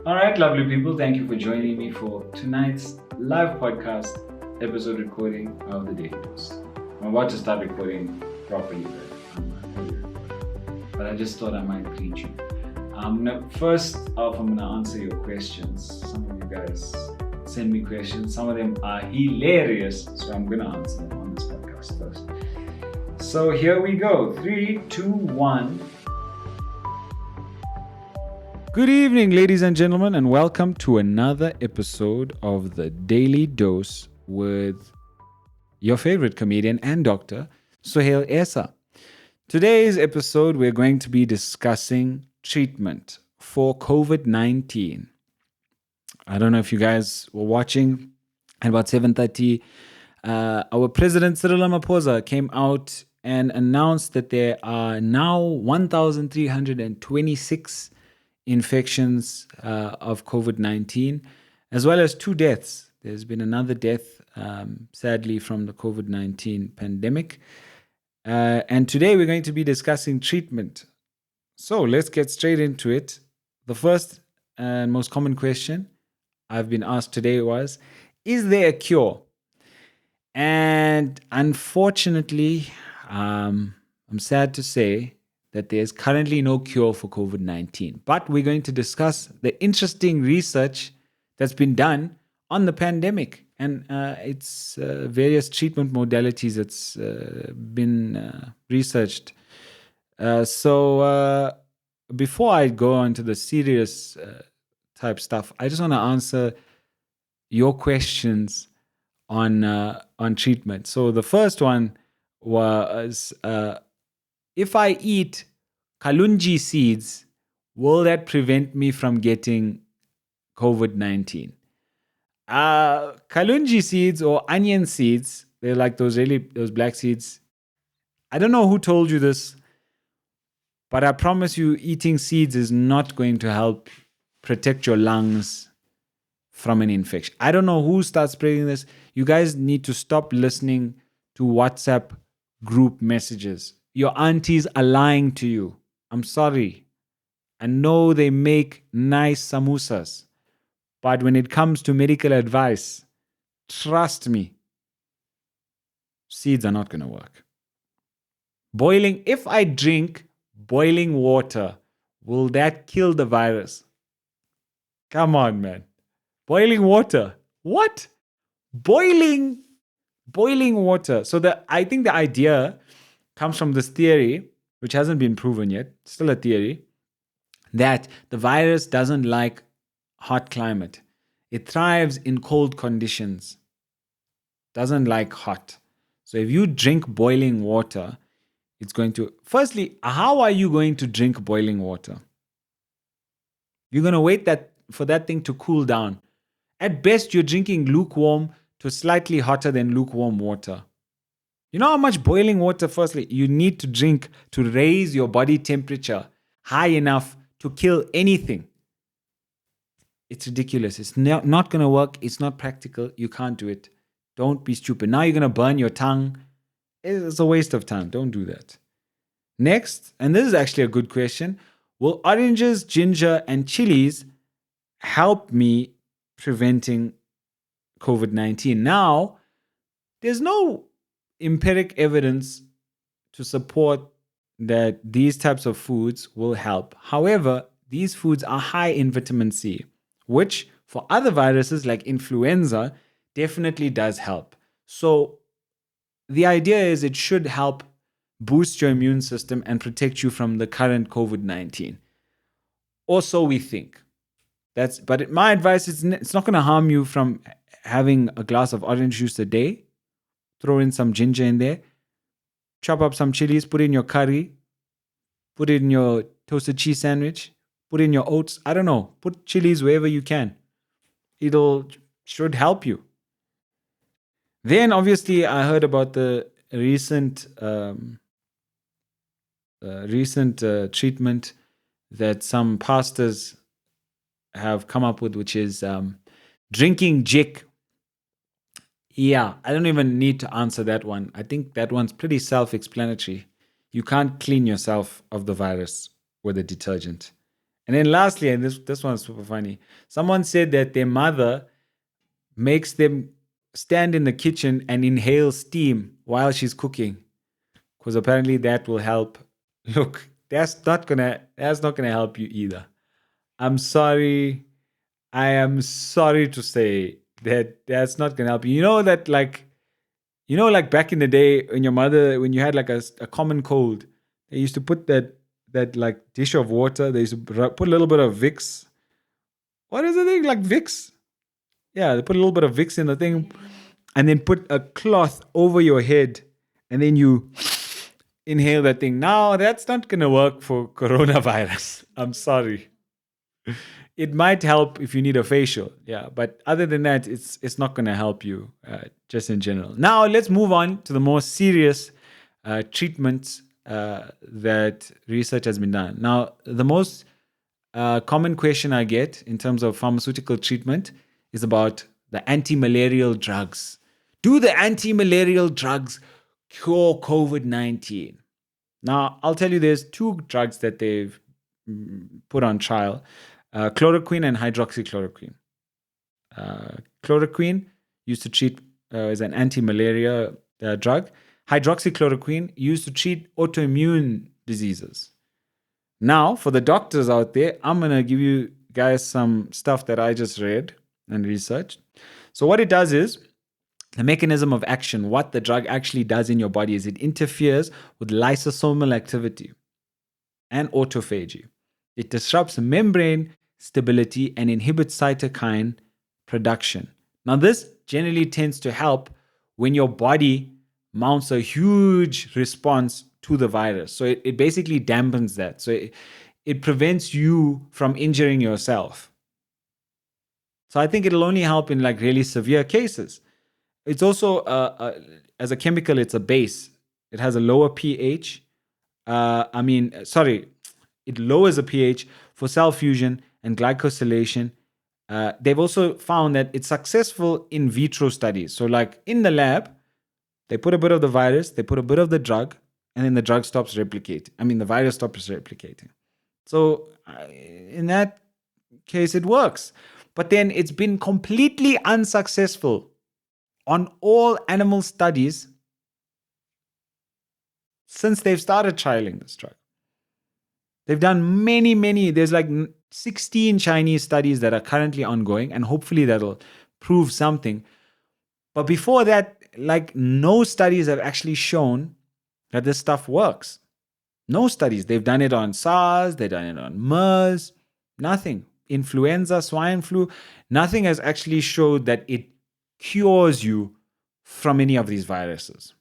All right, lovely people, thank you for joining me for tonight's live podcast episode recording of the Daily Dose. I'm about to start recording properly, but I'm not really recording. But I just thought I might greet you. First off, I'm gonna answer your questions. Some of you guys send me questions. Some of them are hilarious, so I'm gonna answer them on this podcast first. So here we go. 3, 2, 1. Good evening, ladies and gentlemen, and welcome to another episode of the Daily Dose with your favorite comedian and doctor, Suhail Essa. Today's episode, we're going to be discussing treatment for COVID-19. I don't know if you guys were watching. At about 7:30, our president, Cyril Ramaphosa, came out and announced that there are now 1,326 infections of COVID-19, as well as 2 deaths. There's been another death, sadly, from the COVID-19 pandemic. And today we're going to be discussing treatment. So let's get straight into it. The first and most common question I've been asked today was, is there a cure? And unfortunately, I'm sad to say that there's currently no cure for COVID-19. But we're going to discuss the interesting research that's been done on the pandemic and its various treatment modalities that's been researched. So before I go on to the serious type stuff, I just want to answer your questions on treatment. So the first one was, if I eat Kalonji seeds, will that prevent me from getting COVID-19? Kalonji seeds or onion seeds, they're like those black seeds. I don't know who told you this, but I promise you, eating seeds is not going to help protect your lungs from an infection. I don't know who starts spreading this. You guys need to stop listening to WhatsApp group messages. Your aunties are lying to you. I'm sorry. I know they make nice samosas, but when it comes to medical advice, trust me, seeds are not going to work. If I drink boiling water, will that kill the virus? Come on, man. Boiling water. What? Boiling water. So I think the idea comes from this theory, which hasn't been proven yet, still a theory, that the virus doesn't like hot climate. It thrives in cold conditions, doesn't like hot. So if you drink boiling water, it's going to... Firstly, how are you going to drink boiling water? You're going to wait for that thing to cool down. At best, you're drinking lukewarm to slightly hotter than lukewarm water. You know how much boiling water, firstly, you need to drink to raise your body temperature high enough to kill anything? It's ridiculous. It's not going to work. It's not practical. You can't do it. Don't be stupid. Now you're going to burn your tongue. It's a waste of time. Don't do that. Next, and this is actually a good question, will oranges, ginger, and chilies help me preventing COVID-19? Now, there's no empiric evidence to support that these types of foods will help. However, these foods are high in vitamin C, which for other viruses like influenza definitely does help. So the idea is it should help boost your immune system and protect you from the current COVID-19. Or so we think. But my advice is it's not going to harm you from having a glass of orange juice a day. Throw in some ginger in there. Chop up some chilies, put in your curry. Put it in your toasted cheese sandwich. Put in your oats. I don't know. Put chilies wherever you can. Should help you. Then obviously I heard about the recent treatment that some pastors have come up with, which is drinking jik. Yeah, I don't even need to answer that one. I think that one's pretty self-explanatory. You can't clean yourself of the virus with a detergent. And then lastly, and this one's super funny. Someone said that their mother makes them stand in the kitchen and inhale steam while she's cooking, because apparently that will help. Look, that's not gonna help you either. I'm sorry. I am sorry to say that that's not gonna help you. Like back in the day when your mother, when you had like a common cold, they used to put that like dish of water. They used to put a little bit of Vicks. What is the thing like Vicks? Yeah, they put a little bit of Vicks in the thing, and then put a cloth over your head, and then you inhale that thing. Now that's not gonna work for coronavirus. I'm sorry. It might help if you need a facial, yeah, but other than that, it's not gonna help you just in general. Now let's move on to the more serious treatments that research has been done. Now, the most common question I get in terms of pharmaceutical treatment is about the anti-malarial drugs. Do the anti-malarial drugs cure COVID-19? Now, I'll tell you there's two drugs that they've put on trial, chloroquine and hydroxychloroquine. Chloroquine used to treat as an anti-malaria drug. Hydroxychloroquine used to treat autoimmune diseases. Now, for the doctors out there, I'm going to give you guys some stuff that I just read and researched. So what it does is, the mechanism of action, what the drug actually does in your body is it interferes with lysosomal activity and autophagy. It disrupts membrane stability and inhibits cytokine production. Now, this generally tends to help when your body mounts a huge response to the virus. So it basically dampens that. So it prevents you from injuring yourself. So I think it'll only help in like really severe cases. It's also, as a chemical, it's a base. It has a lower pH. It lowers the pH for cell fusion and glycosylation. They've also found that it's successful in vitro studies. So, like in the lab, they put a bit of the virus, they put a bit of the drug, and then the drug stops replicating. The virus stops replicating. So, in that case, it works. But then it's been completely unsuccessful on all animal studies since they've started trialing this drug. They've done many, there's like 16 Chinese studies that are currently ongoing, and hopefully that'll prove something. But before that, like no studies have actually shown that this stuff works. No studies. They've done it on SARS, they've done it on MERS, nothing. Influenza, swine flu, nothing has actually showed that it cures you from any of these viruses.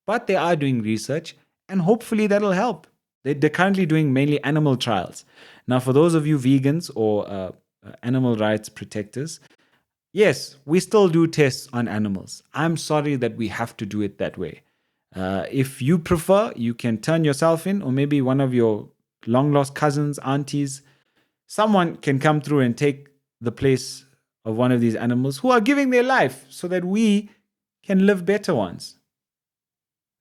But they are doing research, and hopefully that'll help. They're currently doing mainly animal trials. Now, for those of you vegans or animal rights protectors, yes, we still do tests on animals. I'm sorry that we have to do it that way. If you prefer, you can turn yourself in, or maybe one of your long lost cousins, aunties, someone can come through and take the place of one of these animals who are giving their life so that we can live better ones.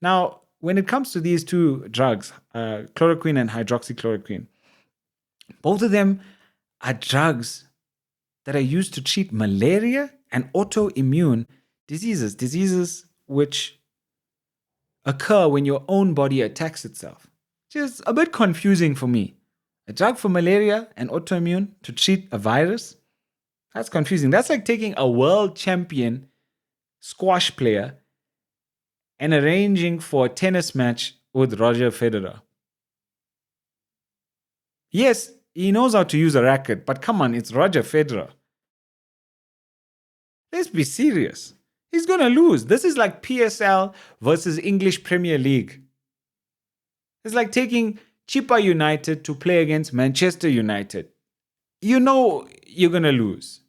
Now, when it comes to these two drugs, chloroquine and hydroxychloroquine, both of them are drugs that are used to treat malaria and autoimmune diseases which occur when your own body attacks itself. Just a bit confusing for me. A drug for malaria and autoimmune to treat a virus? That's confusing. That's like taking a world champion squash player and arranging for a tennis match with Roger Federer. Yes, he knows how to use a racket, but come on, it's Roger Federer. Let's be serious. He's going to lose. This is like PSL versus English Premier League. It's like taking Chippa United to play against Manchester United. You know you're going to lose.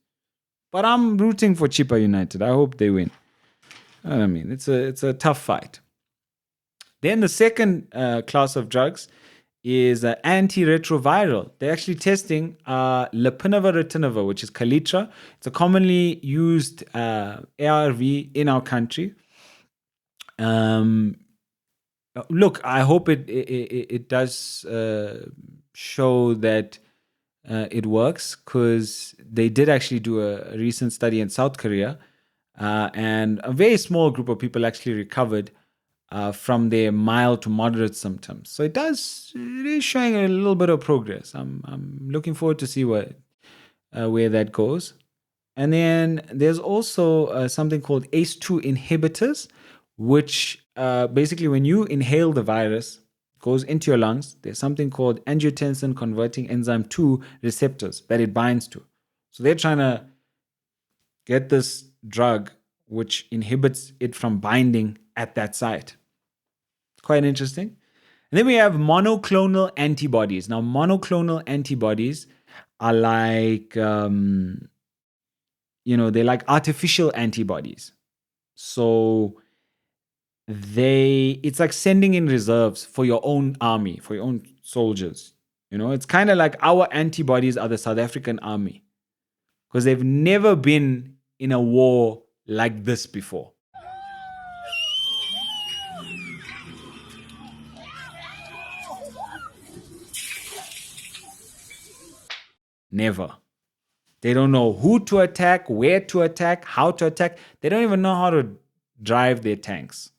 But I'm rooting for Chippa United. I hope they win. It's a tough fight. Then the second class of drugs is antiretroviral. They're actually testing lepinava-ritonava, which is Kaletra. It's a commonly used ARV in our country. Look, I hope it does show that it works, because they did actually do a recent study in South Korea, and a very small group of people actually recovered from their mild to moderate symptoms. So it is showing a little bit of progress. I'm looking forward to see where that goes. And then there's also something called ACE2 inhibitors, which basically, when you inhale the virus, goes into your lungs, there's something called angiotensin converting enzyme 2 receptors that it binds to. So they're trying to get this drug which inhibits it from binding at that site. Quite interesting. And then we have monoclonal antibodies. Now, monoclonal antibodies are like, they're like artificial antibodies. So it's like sending in reserves for your own army, for your own soldiers. It's kind of like our antibodies are the South African army, because they've never been in a war like this before. Never. They don't know who to attack, where to attack, how to attack. They don't even know how to drive their tanks.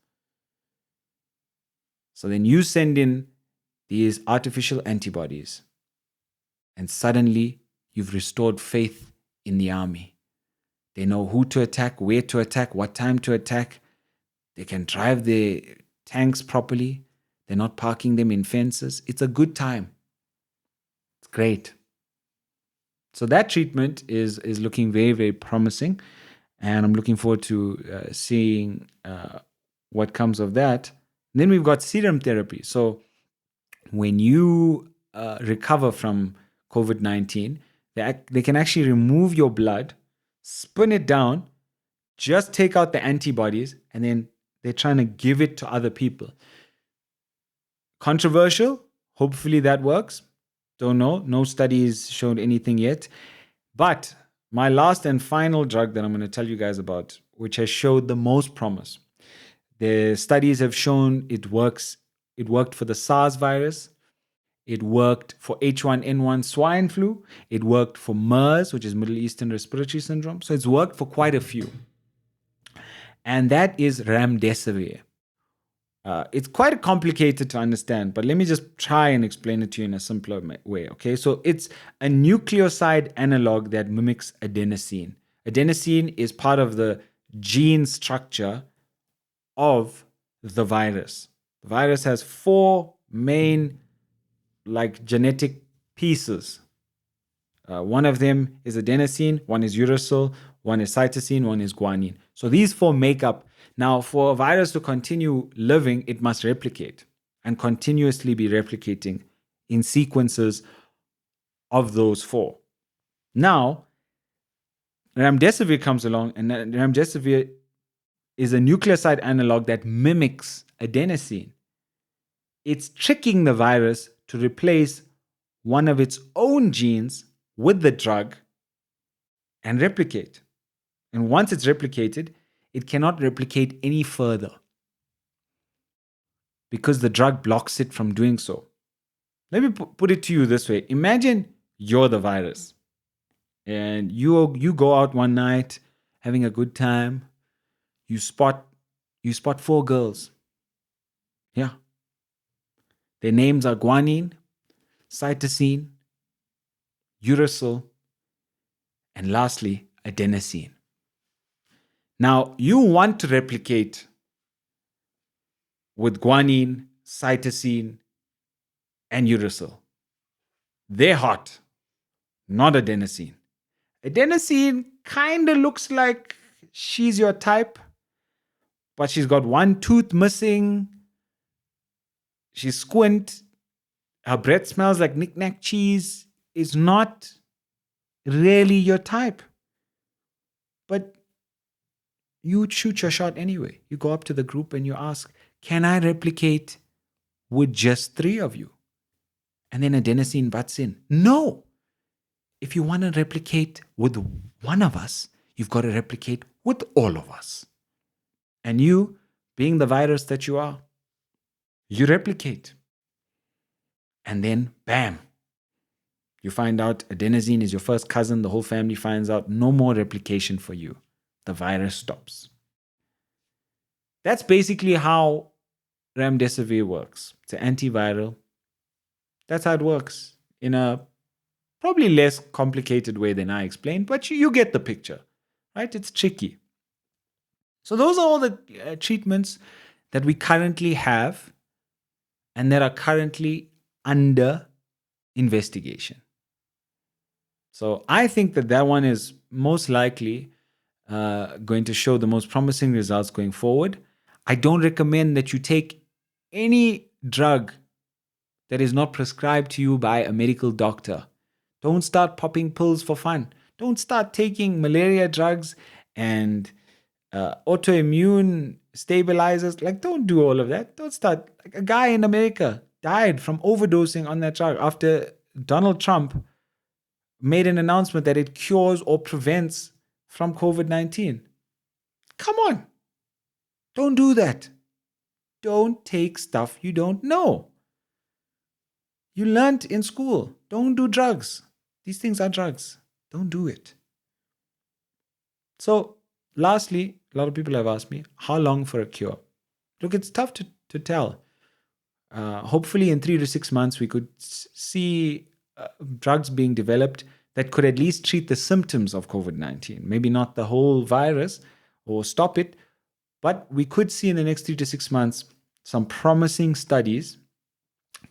So then you send in these artificial antibodies, and suddenly you've restored faith in the army. They know who to attack, where to attack, what time to attack. They can drive their tanks properly. They're not parking them in fences. It's a good time. It's great. So that treatment is looking very, very promising. And I'm looking forward to seeing what comes of that. And then we've got serum therapy. So when you recover from COVID-19, they can actually remove your blood, spin it down, just take out the antibodies, and then they're trying to give it to other people. Controversial. Hopefully that works. Don't know. No studies showed anything yet. But my last and final drug that I'm going to tell you guys about, which has showed the most promise. The studies have shown it works. It worked for the SARS virus. It worked for H1N1 swine flu. It worked for MERS, which is Middle Eastern Respiratory Syndrome. So it's worked for quite a few. And that is remdesivir. It's quite complicated to understand, but let me just try and explain it to you in a simpler way, okay? So it's a nucleoside analog that mimics adenosine. Adenosine is part of the gene structure of the virus. The virus has 4 main genetic pieces. One of them is adenosine, one is uracil, one is cytosine, one is guanine. So these 4 make up. Now, for a virus to continue living, it must replicate and continuously be replicating in sequences of those 4. Now, remdesivir comes along, and remdesivir is a nucleoside analog that mimics adenosine. It's tricking the virus to replace one of its own genes with the drug and replicate. And once it's replicated, it cannot replicate any further because the drug blocks it from doing so. Let me put it to you this way. Imagine you're the virus and you go out one night having a good time. You spot 4 girls. Yeah. Their names are guanine, cytosine, uracil, and lastly, adenosine. Now, you want to replicate with guanine, cytosine, and uracil. They're hot, not adenosine. Adenosine kind of looks like she's your type, but she's got 1 tooth missing. She's squint. Her breath smells like knick-knack cheese. It's not really your type. But you shoot your shot anyway. You go up to the group and you ask, can I replicate with just 3 of you? And then adenosine butts in. No. If you want to replicate with one of us, you've got to replicate with all of us. And you, being the virus that you are, you replicate. And then, bam, You find out adenosine is your first cousin, the whole family finds out, no more replication for you. The virus stops. That's basically how remdesivir works. It's an antiviral. That's how it works in a probably less complicated way than I explained, but you get the picture, right? It's tricky. So those are all the treatments that we currently have and that are currently under investigation. So I think that one is most likely going to show the most promising results going forward. I don't recommend that you take any drug that is not prescribed to you by a medical doctor. Don't start popping pills for fun. Don't start taking malaria drugs and autoimmune stabilizers. Like, don't do all of that. Don't start. Like, a guy in America died from overdosing on that drug after Donald Trump made an announcement that it cures or prevents from COVID-19. Come on. Don't do that. Don't take stuff you don't know. You learned in school. Don't do drugs. These things are drugs. Don't do it. So, lastly, a lot of people have asked me, how long for a cure? Look, it's tough to tell. Hopefully, in 3 to 6 months, we could see drugs being developed that could at least treat the symptoms of COVID-19. Maybe not the whole virus or stop it, but we could see in the next 3 to 6 months some promising studies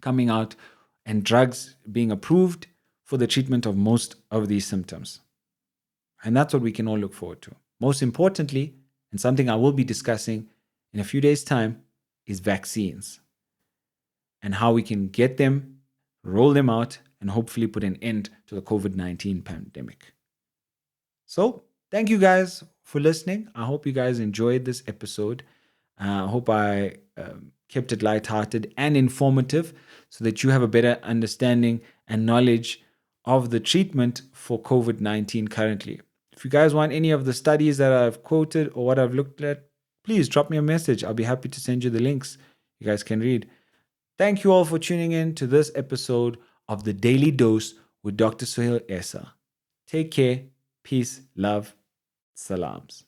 coming out and drugs being approved for the treatment of most of these symptoms. And that's what we can all look forward to. Most importantly, and something I will be discussing in a few days' time, is vaccines and how we can get them, roll them out, and hopefully put an end to the COVID-19 pandemic. So, thank you guys for listening. I hope you guys enjoyed this episode. I hope I kept it lighthearted and informative so that you have a better understanding and knowledge of the treatment for COVID-19 currently. If you guys want any of the studies that I've quoted or what I've looked at, please drop me a message. I'll be happy to send you the links you guys can read. Thank you all for tuning in to this episode of The Daily Dose with Dr. Suhail Essa. Take care, peace, love, salams.